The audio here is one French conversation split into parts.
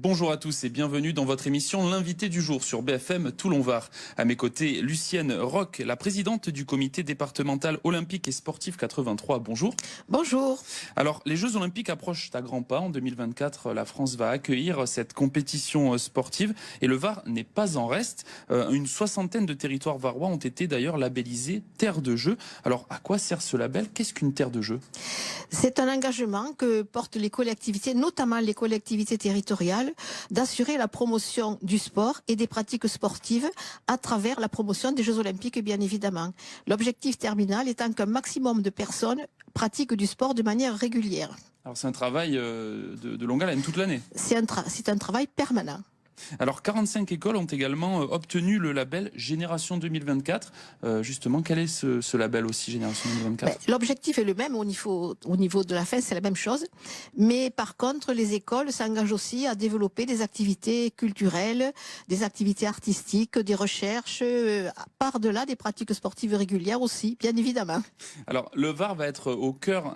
Bonjour à tous et bienvenue dans votre émission L'invité du jour sur BFM Toulon-Var. À mes côtés, Lucienne Roch, la présidente du comité départemental olympique et sportif 83. Bonjour. Bonjour. Alors, les Jeux olympiques approchent à grands pas. En 2024, la France va accueillir cette compétition sportive et le Var n'est pas en reste. Une soixantaine de territoires varois ont été d'ailleurs labellisés Terre de Jeux. Alors, à quoi sert ce label? Qu'est-ce qu'une Terre de Jeux? C'est un engagement que portent les collectivités, notamment les collectivités territoriales, d'assurer la promotion du sport et des pratiques sportives à travers la promotion des Jeux olympiques, bien évidemment. L'objectif terminal étant qu'un maximum de personnes pratiquent du sport de manière régulière. Alors, c'est un travail de longue haleine toute l'année. C'est un travail permanent. Alors 45 écoles ont également obtenu le label Génération 2024. Justement, quel est ce label aussi, Génération 2024? L'objectif est le même au niveau de la fin, c'est la même chose. Mais par contre, les écoles s'engagent aussi à développer des activités culturelles, des activités artistiques, des recherches, par-delà des pratiques sportives régulières aussi, bien évidemment. Alors le Var va être au cœur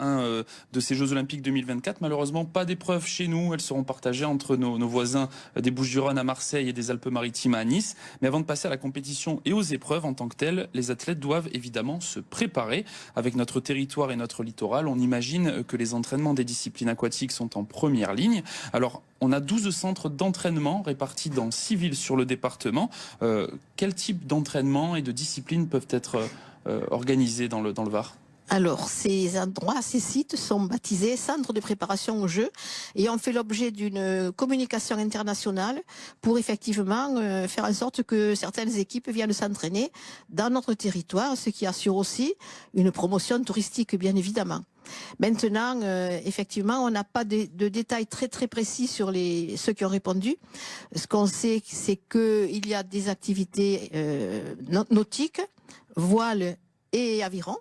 de ces Jeux Olympiques 2024. Malheureusement, pas d'épreuves chez nous. Elles seront partagées entre nos voisins des Bouches-du-Rhône à Marseille et des Alpes-Maritimes à Nice. Mais avant de passer à la compétition et aux épreuves en tant que telles, les athlètes doivent évidemment se préparer. Avec notre territoire et notre littoral, on imagine que les entraînements des disciplines aquatiques sont en première ligne. Alors, on a 12 centres d'entraînement répartis dans 6 villes sur le département. Quel type d'entraînement et de disciplines peuvent être organisés dans le Var? Alors, ces endroits, ces sites sont baptisés centres de préparation aux Jeux et ont fait l'objet d'une communication internationale pour effectivement faire en sorte que certaines équipes viennent s'entraîner dans notre territoire, ce qui assure aussi une promotion touristique, bien évidemment. Maintenant, effectivement, on n'a pas de détails très précis sur ceux qui ont répondu. Ce qu'on sait, c'est qu'il y a des activités nautiques, voile et aviron,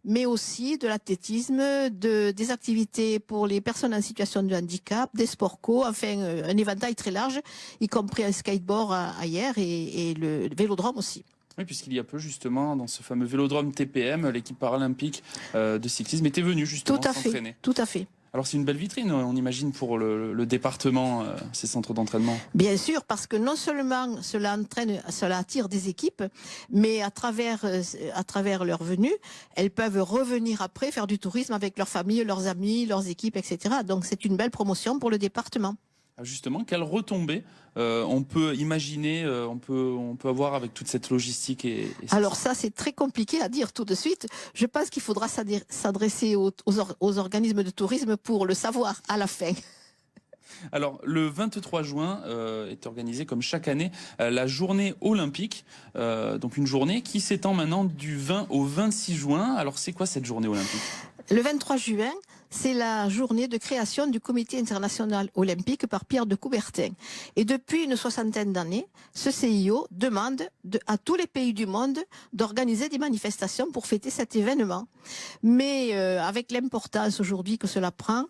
mais aussi de l'athlétisme, des activités pour les personnes en situation de handicap, des sports co, enfin un éventail très large, y compris un skateboard ailleurs et le vélodrome aussi. Oui, puisqu'il y a peu justement, dans ce fameux vélodrome TPM, l'équipe paralympique de cyclisme était venue justement s'entraîner. Tout à fait. Alors c'est une belle vitrine, on imagine, pour le département, ces centres d'entraînement. Bien sûr, parce que non seulement cela attire des équipes, mais à travers leur venue, elles peuvent revenir après faire du tourisme avec leurs familles, leurs amis, leurs équipes, etc. Donc c'est une belle promotion pour le département. Justement, quelles retombées on peut imaginer, on peut avoir avec toute cette logistique Alors ça, c'est très compliqué à dire tout de suite. Je pense qu'il faudra s'adresser aux organismes de tourisme pour le savoir à la fin. Alors, le 23 juin est organisée, comme chaque année, la journée olympique. Donc une journée qui s'étend maintenant du 20 au 26 juin. Alors, c'est quoi cette journée olympique? Le 23 juin, c'est la journée de création du Comité international olympique par Pierre de Coubertin. Et depuis une soixantaine d'années, ce CIO demande à tous les pays du monde d'organiser des manifestations pour fêter cet événement. Mais avec l'importance aujourd'hui que cela prend,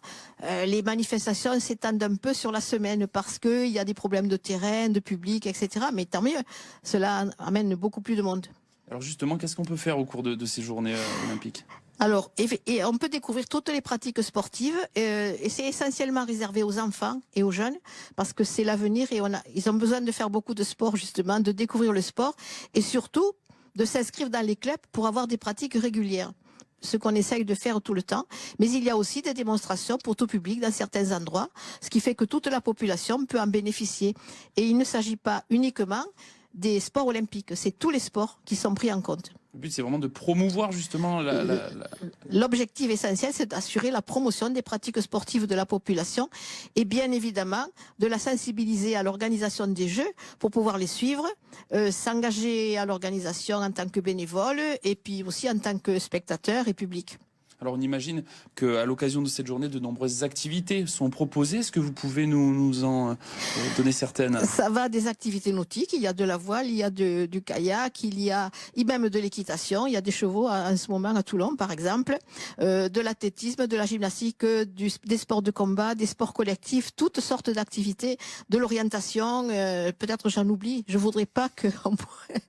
les manifestations s'étendent un peu sur la semaine parce qu'il y a des problèmes de terrain, de public, etc. Mais tant mieux, cela amène beaucoup plus de monde. Alors justement, qu'est-ce qu'on peut faire au cours de ces journées olympiques? Alors, et on peut découvrir toutes les pratiques sportives et c'est essentiellement réservé aux enfants et aux jeunes parce que c'est l'avenir et ils ont besoin de faire beaucoup de sport justement, de découvrir le sport et surtout de s'inscrire dans les clubs pour avoir des pratiques régulières. Ce qu'on essaye de faire tout le temps, mais il y a aussi des démonstrations pour tout public dans certains endroits, ce qui fait que toute la population peut en bénéficier. Et il ne s'agit pas uniquement des sports olympiques, c'est tous les sports qui sont pris en compte. Le but, c'est vraiment de promouvoir justement L'objectif essentiel, c'est d'assurer la promotion des pratiques sportives de la population et bien évidemment de la sensibiliser à l'organisation des Jeux pour pouvoir les suivre, s'engager à l'organisation en tant que bénévole et puis aussi en tant que spectateur et public. Alors on imagine qu'à l'occasion de cette journée, de nombreuses activités sont proposées. Est-ce que vous pouvez nous en donner certaines? Ça va des activités nautiques, il y a de la voile, il y a du kayak, il y a même de l'équitation, il y a des chevaux en ce moment à Toulon par exemple, de l'athlétisme, de la gymnastique, des sports de combat, des sports collectifs, toutes sortes d'activités, de l'orientation, peut-être j'en oublie, je voudrais pas qu'on pourrait...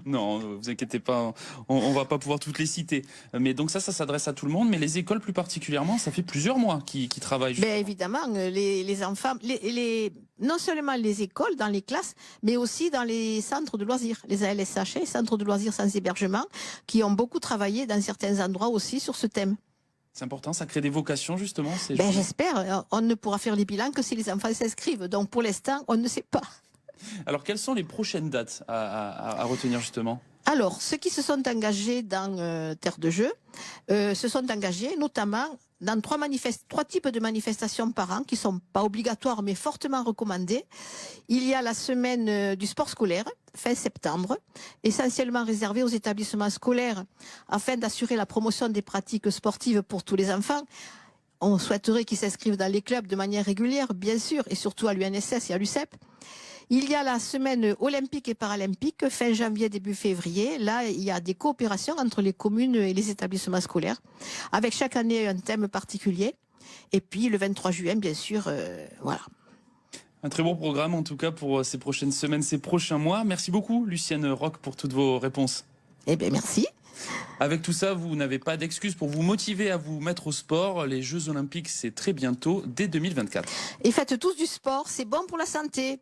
Non, ne vous inquiétez pas, on va pas pouvoir toutes les citer. Mais donc ça s'adresse à tout le monde, mais les écoles plus particulièrement, ça fait plusieurs mois qu'ils travaillent. Ben évidemment, les enfants, non seulement les écoles, dans les classes, mais aussi dans les centres de loisirs, les ALSH, les centres de loisirs sans hébergement, qui ont beaucoup travaillé dans certains endroits aussi sur ce thème. C'est important, ça crée des vocations justement. J'espère. On ne pourra faire les bilans que si les enfants s'inscrivent. Donc pour l'instant, on ne sait pas. Alors quelles sont les prochaines dates à retenir justement? Alors, ceux qui se sont engagés dans Terre de Jeux se sont engagés notamment dans trois types de manifestations par an qui sont pas obligatoires mais fortement recommandées. Il y a la semaine du sport scolaire, fin septembre, essentiellement réservée aux établissements scolaires afin d'assurer la promotion des pratiques sportives pour tous les enfants. On souhaiterait qu'ils s'inscrivent dans les clubs de manière régulière, bien sûr, et surtout à l'UNSS et à l'UCEP. Il y a la semaine olympique et paralympique, fin janvier, début février. Là, il y a des coopérations entre les communes et les établissements scolaires, avec chaque année un thème particulier. Et puis le 23 juin, bien sûr, voilà. Un très beau programme en tout cas pour ces prochaines semaines, ces prochains mois. Merci beaucoup Lucienne Roch pour toutes vos réponses. Eh bien, merci. Avec tout ça, vous n'avez pas d'excuses pour vous motiver à vous mettre au sport. Les Jeux Olympiques, c'est très bientôt, dès 2024. Et faites tous du sport, c'est bon pour la santé.